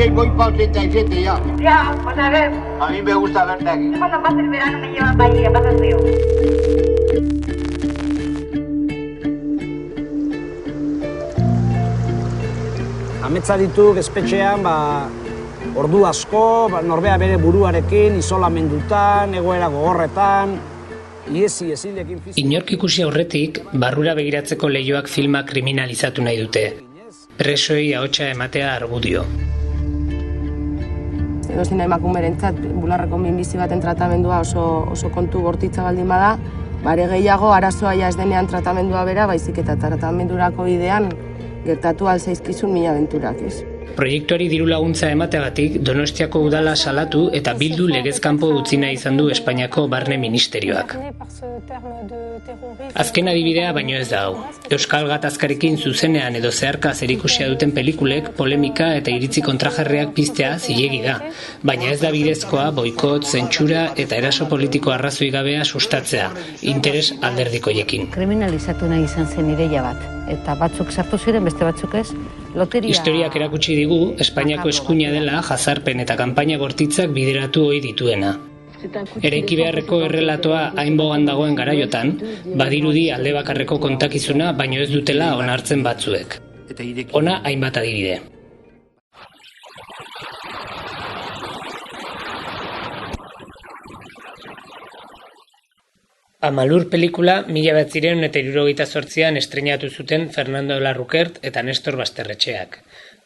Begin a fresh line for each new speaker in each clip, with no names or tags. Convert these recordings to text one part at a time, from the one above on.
traigo hoy para el 37 ya.
Ya, pues a ver.
A mí me gusta verte aquí.
Cuando pase el verano me llevan para allí, a pasar frío.
Ametsa dituk espetxean, ordu asko, norbea bere buruarekin, isolamendutan, egoera gogorretan, iesilekin fizik.
Inork ikusi aurretik, barrura begiratzeko leihoak filma kriminalizatu nahi dute. Presoei ahotsa ematea argudio.
Edozein emakumerentzat bularreko minbizi baten tratamendua oso kontu bortitza baldin bada, bare gehiago arazoa ja ez denean tratamendua bera, baizik eta tratamendurako bidean gertatu alzaizkizun mila abenturak, ez?
Proiektuari diru laguntza emateagatik Donostiako udala salatu eta Bildu legez kanpo utzi nahi izan du Espainiako Barne Ministerioak. Azken adibidea baino ez da hau. Euskal gatazkarekin zuzenean edo zeharka zerikusia duten pelikulek polemika eta iritzi kontrajarriak piztea zilegi da, baina ez da bidezkoa boikot, zentsura eta eraso politiko arrazoi gabea sustatzea, interes alderdikoiekin.
Kriminalizatu nahi izan zen ideia bat, eta batzuk sartu ziren, beste batzuk ez, loteria...
Historiak erakutsi digu, Espainiako eskuina dela jazarpen eta kanpaina bortitzak bideratu ohi dituena. Eraiki beharreko errelatoa hainbogan dagoen garaiotan, badirudi alde bakarreko kontakizuna baino ez dutela onartzen batzuek. Hona hainbat adibide. Amalur pelikula 1978an estreinatu zuten Fernando Larroquert eta Nestor Basterretxeak.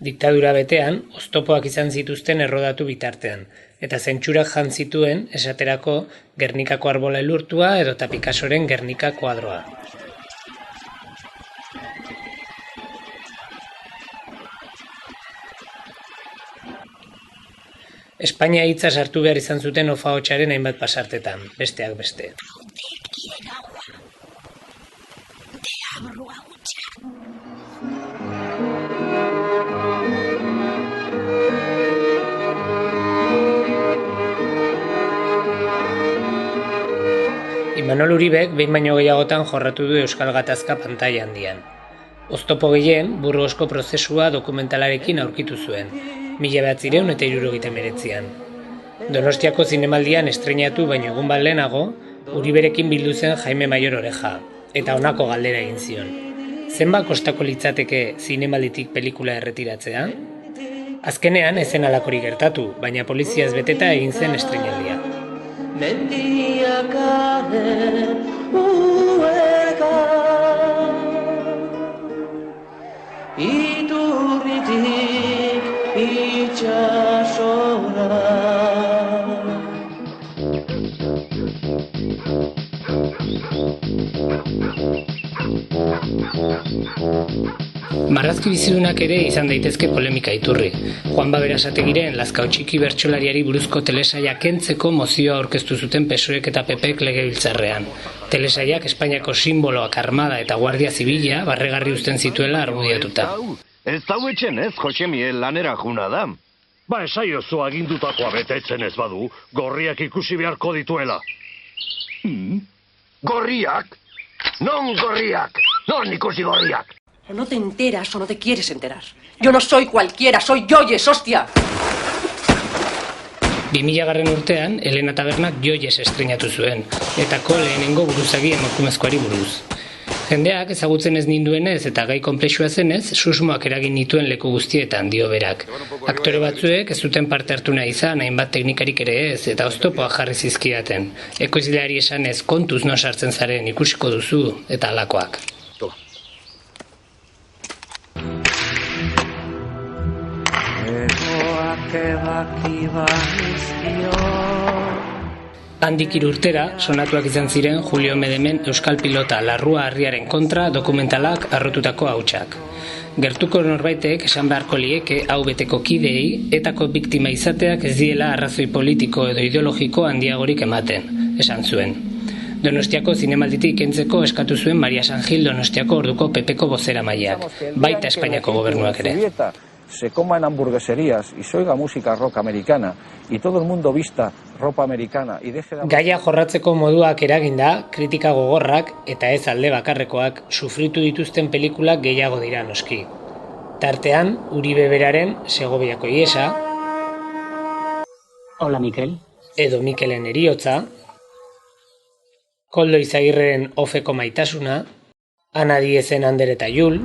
Diktadura betean, oztopoak izan zituzten errodatu bitartean, eta zentsurak jan zituen, esaterako, Gernikako arbola elurtua edota Picassoren Gernika kuadroa. Espainia hitza sartu behar izan zuten ofa-hotsaren hainbat pasartetan, besteak beste. Imanol Uribek behin baino gehiagotan jorratu du Euskal Gatazka pantaila handian. Oztopo gehien, Burgosko prozesua dokumentalarekin aurkitu zuen, 1979an. Donostiako zinemaldian estreinatu baino egun bat lehenago, Uriberekin bildu zen Jaime Maior Oreja, eta honako galdera egin zion. Zenbat kostako litzateke zinemalditik pelikula erretiratzea? Azkenean ez zen halakorik gertatu, baina poliziaz beteta egin zen estreinaldia.
Mendiakaren ueka Iturritik itxasora
Marrazki bizidunak ere izan daitezke polemika iturri. Juan Baberasategiren Lazkao Txiki bertsolariari buruzko telesaia kentzeko mozioa aurkeztu zuten PSOEk eta PPek legebiltzarrean. Telesaiak Espainiako simboloak, armada eta guardia zibila barregarri uzten zituela argudiatuta.
Ez dau etxen ez, Josemiel lanera juna da. Ba, esaiozu agindutakoa betetzen ez badu, gorriak ikusi beharko dituela.
¿Gorriak? Non gorriak? Non ikusi gorriak?
O no te enteras o no te quieres enterar. Yo no soy cualquiera, soy Joyes, hostia.
2000 urtean, Elena Tabernak Joyes estreinatu zuen, etako lehenengo buruzagi emakumezkoari buruz. Jendeak ezagutzen ez ninduenez eta gai konplexua zenez, susmoak eragin nituen leku guztietan, dio berak. Aktore batzuek ez zuten parte hartu nahi izan, hainbat teknikarik ere ez, eta oztopoak jarri zizkidaten. Ekoizleari esanez kontuz no sartzen zaren ikusiko duzu, eta halakoak. Handik 3 urtera, sonatuak izan ziren Julio Medemen Euskal Pilota Larrua Harriaren kontra dokumentalak arrotutako hautsak. Gertuko norbaitek esan beharko lieke hau beteko kideei etako biktima izateak ez diela arrazoi politiko edo ideologiko handiagorik ematen, esan zuen. Donostiako zinemalditik kentzeko eskatu zuen Maria San Gil Donostiako orduko PPko bozeramaileak, baita Espainiako gobernuak ere.
Se coma en hamburgueserías y se oiga música rock americana y todo el mundo vista ropa americana y deje de...
Gaia jorratzeko moduak eraginda, kritika gogorrak eta ez alde bakarrekoak sufritu dituzten pelikulak gehiago dira noski. Tartean, Uribe beraren Segoviako iesa, Hola, Mikel. Edo Mikelen eriotza, Koldo Izagirren ofeko maitasuna, Ana Diezen Ander eta Jul,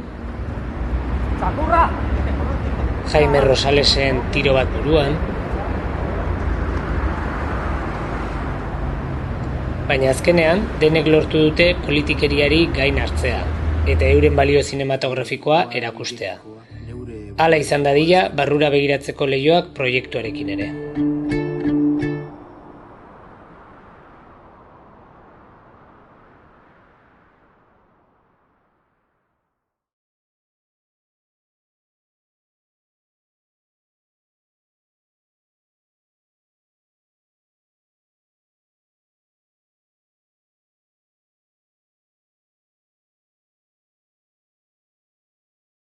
Jaime Rosalesen tiro bat buruan, baina azkenean denek lortu dute politikeriari gain hartzea eta euren balio zinematografikoa erakustea. Hala izan dadila barrura begiratzeko leihoak proiektuarekin ere.